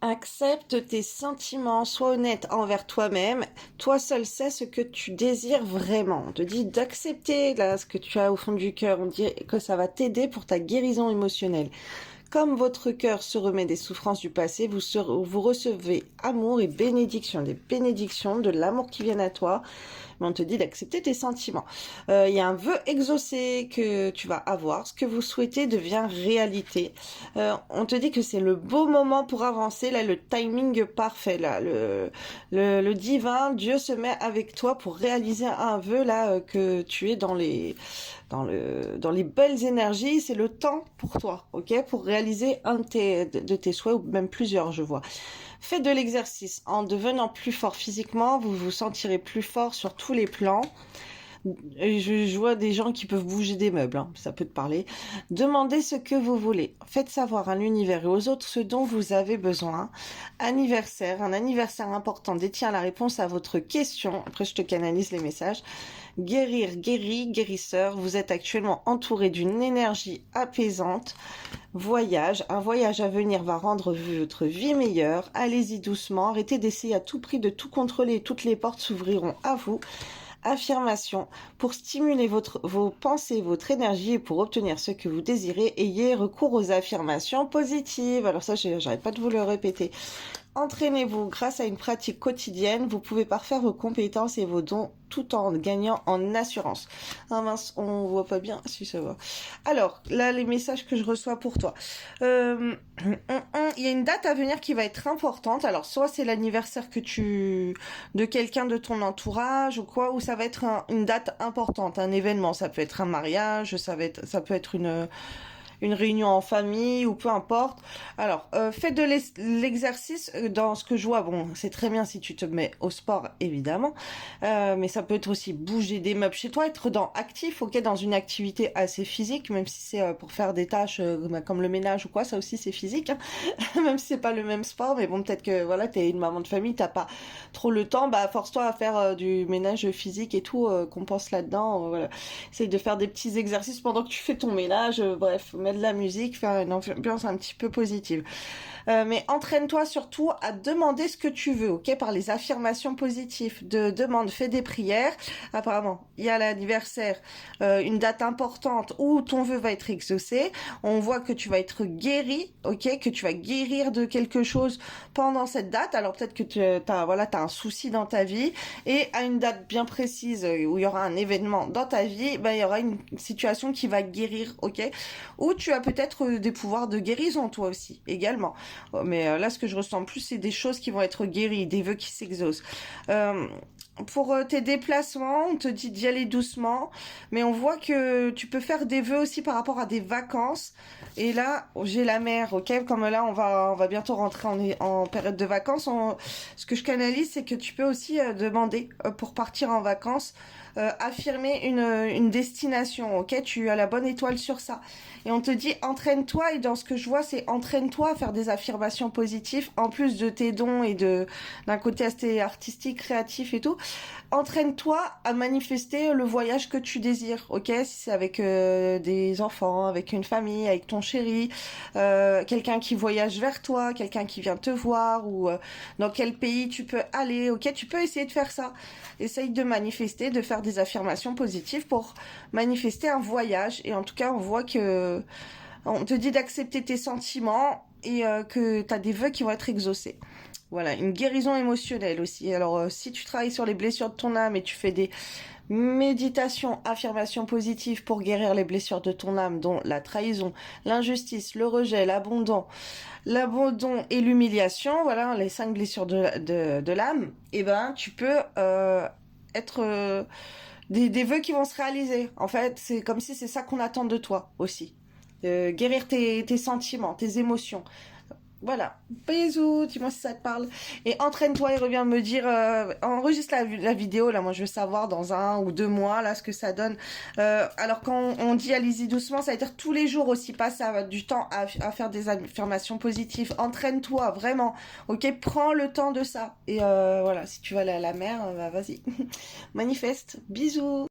Accepte tes sentiments, sois honnête envers toi-même. Toi seul sais ce que tu désires vraiment. On te dit d'accepter là ce que tu as au fond du cœur. On dit que ça va t'aider pour ta guérison émotionnelle. Comme votre cœur se remet des souffrances du passé, vous recevez amour et bénédiction, des bénédictions, de l'amour qui viennent à toi. Mais on te dit d'accepter tes sentiments. Il y a un vœu exaucé que tu vas avoir. Ce que vous souhaitez devient réalité. On te dit que c'est le beau moment pour avancer. Là, le timing parfait. Là, le divin, Dieu se met avec toi pour réaliser un vœu là que tu es dans les belles énergies. C'est le temps pour toi, ok, pour réaliser un de tes souhaits ou même plusieurs, je vois. Faites de l'exercice. En devenant plus fort physiquement, vous vous sentirez plus fort sur tous les plans. Je vois des gens qui peuvent bouger des meubles, hein, ça peut te parler. Demandez ce que vous voulez. Faites savoir à l'univers et aux autres ce dont vous avez besoin. Anniversaire, un anniversaire important détient la réponse à votre question. Après, je te canalise les messages. Guérir, guéri, guérisseur. Vous êtes actuellement entouré d'une énergie apaisante. Voyage, un voyage à venir va rendre votre vie meilleure. Allez-y doucement, arrêtez d'essayer à tout prix de tout contrôler. Toutes les portes s'ouvriront à vous. Affirmation, pour stimuler vos pensées, votre énergie et pour obtenir ce que vous désirez, ayez recours aux affirmations positives. Alors ça, j'arrête pas de vous le répéter. Entraînez-vous grâce à une pratique quotidienne. Vous pouvez parfaire vos compétences et vos dons tout en gagnant en assurance. Ah mince, on voit pas bien si ça va. Alors, là, les messages que je reçois pour toi. Il y a une date à venir qui va être importante. Alors, soit c'est l'anniversaire de quelqu'un de ton entourage ou quoi, ou ça va être une date importante, un événement. Ça peut être un mariage, ça peut être une réunion en famille ou peu importe. Alors, fais de l'exercice dans ce que je vois. Bon, c'est très bien si tu te mets au sport, évidemment. Mais ça peut être aussi bouger des meubles chez toi, être dans actif, ok, dans une activité assez physique, même si c'est pour faire des tâches comme le ménage ou quoi, ça aussi c'est physique, hein. Même si c'est pas le même sport, mais bon, peut-être que voilà, t'es une maman de famille, t'as pas trop le temps, bah force-toi à faire du ménage physique et tout, qu'on pense là-dedans, voilà. Essaye de faire des petits exercices pendant que tu fais ton ménage, bref, mettre de la musique, faire une ambiance un petit peu positive. Mais entraîne-toi surtout à demander ce que tu veux, ok, par les affirmations positives. Demande, fais des prières. Apparemment, il y a l'anniversaire, une date importante où ton vœu va être exaucé. On voit que tu vas être guéri, ok, que tu vas guérir de quelque chose pendant cette date. Alors peut-être que t'as un souci dans ta vie et à une date bien précise où il y aura un événement dans ta vie, ben il y aura une situation qui va guérir, ok, ou tu as peut-être des pouvoirs de guérison toi aussi également. Mais là, ce que je ressens plus, c'est des choses qui vont être guéries, des vœux qui s'exaucent. Pour tes déplacements, on te dit d'y aller doucement, mais on voit que tu peux faire des vœux aussi par rapport à des vacances. Et là, j'ai la mer, ok? Comme là, on va bientôt rentrer en période de vacances. Ce que je canalise, c'est que tu peux aussi demander pour partir en vacances, affirmer une destination, ok? Tu as la bonne étoile sur ça. Et on te dit entraîne-toi, et dans ce que je vois, c'est entraîne-toi à faire des affirmations positives, en plus de tes dons et d'un côté assez artistique, créatif et tout. Entraîne-toi à manifester le voyage que tu désires, ok? Si c'est avec des enfants, avec une famille, avec ton chéri, quelqu'un qui voyage vers toi, quelqu'un qui vient te voir, ou dans quel pays tu peux aller, ok? Tu peux essayer de faire ça. Essaye de manifester, de faire des affirmations positives pour manifester un voyage. Et en tout cas, on voit que on te dit d'accepter tes sentiments et que tu as des vœux qui vont être exaucés. Voilà, une guérison émotionnelle aussi. Alors, si tu travailles sur les blessures de ton âme et tu fais des méditations, affirmations positives pour guérir les blessures de ton âme, dont la trahison, l'injustice, le rejet, l'abandon et l'humiliation, voilà, les 5 blessures de l'âme, et ben, tu peux être des vœux qui vont se réaliser. En fait, c'est comme si c'est ça qu'on attend de toi aussi. Guérir tes sentiments, tes émotions. Voilà. Bisous, dis-moi si ça te parle. Et entraîne-toi et reviens me dire, enregistre la vidéo, là, moi je veux savoir dans 1 ou 2 mois, là, ce que ça donne. Alors quand on dit allez-y doucement, ça veut dire tous les jours aussi, passe du temps à faire des affirmations positives. Entraîne-toi, vraiment. Ok, prends le temps de ça. Et voilà, si tu vas aller à la mer, bah, vas-y. Manifeste. Bisous.